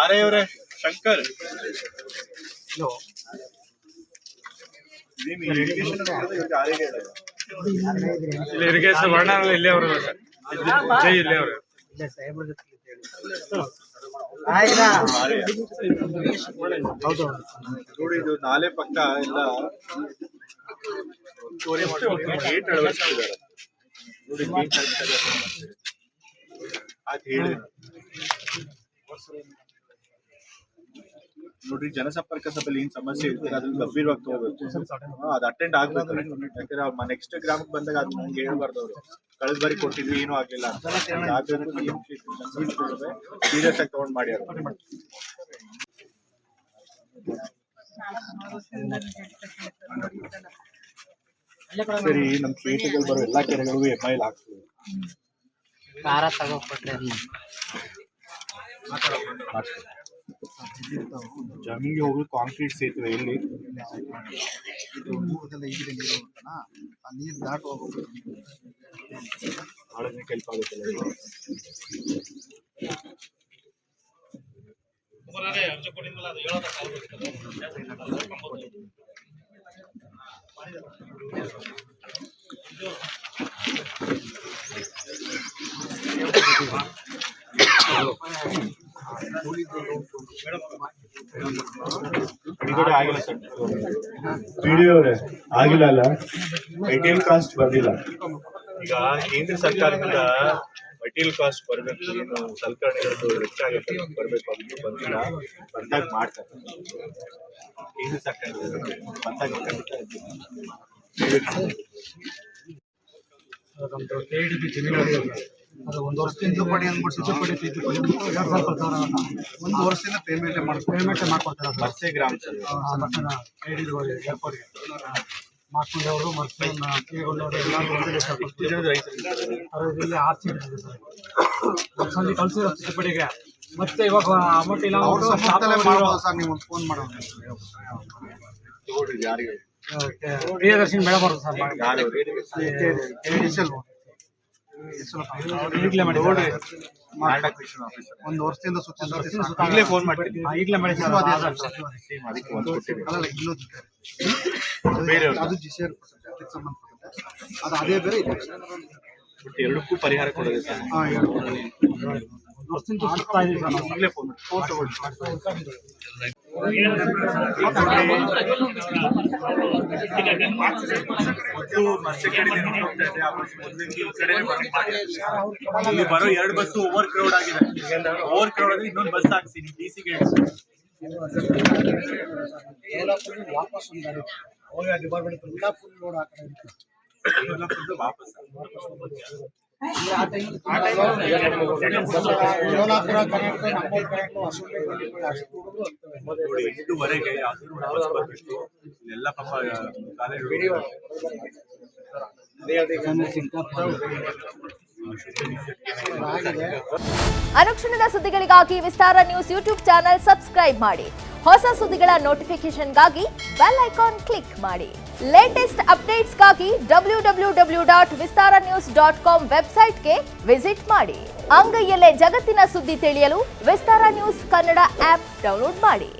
ಆರೆಯವರೇ Shankar irrigation ವರ್ಣ ಇಲ್ಲೇ ಅವರು ಜೈ ಇಲ್ಲೇ ಅವರು ನೋಡಿ, ಇದು ನಾಲೆ ಪಕ್ಕ ಎಲ್ಲ ಗೇಟ್ ಅಳವಡಿಸಿದ್ದಾರೆ. ನೋಡಿ, ಅದ್ ಹೇಳಿ ನೋಡ್ರಿ, ಜನಸಂಪರ್ಕ ಸಭೆಯಲ್ಲಿ ಏನ್ ಸಮಸ್ಯೆ ಇರ್ತಾರೆ ಅದನ್ನ ಗಂಭೀರವಾಗಿ ತಗೋಬೇಕು. ಅದ್ ಅಟೆಂಡ್ ಆಗ್ಬೇಕು. ಯಾಕಂದ್ರೆ ಅವ್ರ ನೆಕ್ಸ್ಟ್ ಗ್ರಾಮಕ್ಕೆ ಬಂದಾಗ ಅದ್ ನಂಗೆ ಹೇಳ್ಬಾರ್ದು. ಅವ್ರು ಕಳೆದ ಬಾರಿ ಕೊಟ್ಟಿದ್ವಿ, ಏನೂ ಆಗ್ಲಿಲ್ಲ ಅಂತ. ಸೀರಿಯಸ್ ಆಗಿ ತಗೊಂಡ್ ಮಾಡಿ ಸರಿ. ನಮ್ ಕ್ಷೇತ್ರದಲ್ಲಿ ಬರೋ ಎಲ್ಲಾ ಕೆರೆಗಳಿಗೂ MIL ಹಾಕ್ತೀವಿ. ಜಮೀನಿಗೆ ಹೋಗಿ ಕಾಂಕ್ರೀಟ್ ಸೇತುವೆ ಎಲ್ಲಿ ನೀರು ದಾಟ್ ಹೋಗ್ಬೇಕು. ನಾಳೆ ಕೆಲ್ಸ ಆಗುತ್ತಲ್ಲ. ಆಗಿಲ್ಲ ಸರ್, ವಿಡಿಯೋರೇ ಆಗಿಲ್ಲ ಅಲ್ಲ, ಮೆಟೀರಿಯಲ್ ಕಾಸ್ಟ್ ಬಂದಿಲ್ಲ. ಈಗ ಕೇಂದ್ರ ಸರ್ಕಾರದಿಂದ ಮೆಟೀರಿಯಲ್ ಕಾಸ್ಟ್ ಬರ್ಬೇಕು, ಏನು ಸಲಕರಣೆಗಳು ವೆಚ್ಚ ಆಗುತ್ತೆ ಬರ್ಬೇಕು, ಅದು ಬಂದಿಲ್ಲ. ಬಂದಾಗ ಮಾಡ್ತಾರೆ ಕೇಂದ್ರ ಸರ್ಕಾರದಿಂದ, ಬಂದಾಗ ನಮ್ದು KDB ಜಮೀನು ಅದು ಒಂದು ವರ್ಷದಿಂದ ತಿದ್ದುಪಡಿ ಅಂದ್ಬಿಟ್ಟು ತಿದ್ದುಪಡಿ 1 ವರ್ಷದಿಂದ ಪೇಮೆಂಟ್ ಮಾಡ್ಕೊಡ್ತಾರೆ. ಮತ್ಸ್ಯ ಗ್ರಾಮ ಏರ್ಪೋರ್ಟ್ಗೆ ಮಾಡ್ಕೊಂಡು ಅವರು ಮತ್ತೆ ಕೇಗೊಂಡವರು ಎಲ್ಲರೂ ಇಲ್ಲಿ ಆರ್ಸಿ ಇದೆ ಸರ್, ಕಳಿಸಿರೋ ತಿದ್ದುಪಡಿಗೆ. ಮತ್ತೆ ಇವಾಗ ಅಮೌಂಟ್ ಇಲ್ಲ ಸರ್, ನೀವು ಒಂದು ಫೋನ್ ಮಾಡೋದು ಯಾರಿಗೆ ಪ್ರಿಯದರ್ಶಿನಿ ಮೇಡಮ್ ಅವರು ಸರ್ ಈಗಲೇ ಮಾಡಿ. 1 ವರ್ಷದಿಂದ ಈಗಲೇ ಫೋನ್ ಮಾಡ್ತೀನಿ, ಈಗಲೇ ಮಾಡಿ ಸರ್. ಅದು GCR ಅದಕ್ಕೆ ಸಂಬಂಧಪಟ್ಟಂತೆ ಅದು ಅದೇ ಬೇರೆ ಇದೆ. ಎರಡಕ್ಕೂ ಪರಿಹಾರ ಕೊಡೋದು ಸರ್. 1 ವರ್ಷದಿಂದ ಸುತ್ತಾ ಇದೀವಿ ಸರ್. ಈಗಲೇ ಫೋನ್ ತಗೊಳ್ಳಿ. ಇಲ್ಲಿ ಬರೋ 2 ಬಸ್ಸು ಓವರ್ ಕ್ರೌಡ್ ಆಗಿದೆ. ಓವರ್ ಕ್ರೌಡ್ ಆಗಿ ಇನ್ನೊಂದು ಬಸ್ ಹಾಕ್ಸಿ DC ಗೇಟ್. ವಾಪಸ್ ಡಿಪಾರ್ಟ್ಮೆಂಟ್ ಎಲ್ಲ ಫುಲ್ ಲೋಡ್ ಆ ಕಡೆ ವಾಪಸ್ ನೋಡಿ, 8:30 ಎಲ್ಲ ಪಾಪ ಅನುಕ್ಷಣದ ಸುದ್ದಿಗಳಿಗಾಗಿ ವಿಸ್ತಾರ ನ್ಯೂಸ್ ಯೂಟ್ಯೂಬ್ ಚಾನೆಲ್ ಸಬ್ಸ್ಕ್ರೈಬ್ ಮಾಡಿ. ಹೊಸ ಸುದ್ದಿಗಳ ನೋಟಿಫಿಕೇಶನ್ಗಾಗಿ ಬೆಲ್ ಐಕಾನ್ ಕ್ಲಿಕ್ ಮಾಡಿ. ಲೇಟೆಸ್ಟ್ ಅಪ್ಡೇಟ್ಸ್ಗಾಗಿ www.vistaranews.com ವೆಬ್ಸೈಟ್ಗೆ ವಿಸಿಟ್ ಮಾಡಿ. ಅಂಗೈಯಲ್ಲೇ ಜಗತ್ತಿನ ಸುದ್ದಿ ತಿಳಿಯಲು ವಿಸ್ತಾರ ನ್ಯೂಸ್ ಕನ್ನಡ ಆಪ್ ಡೌನ್ಲೋಡ್ ಮಾಡಿ.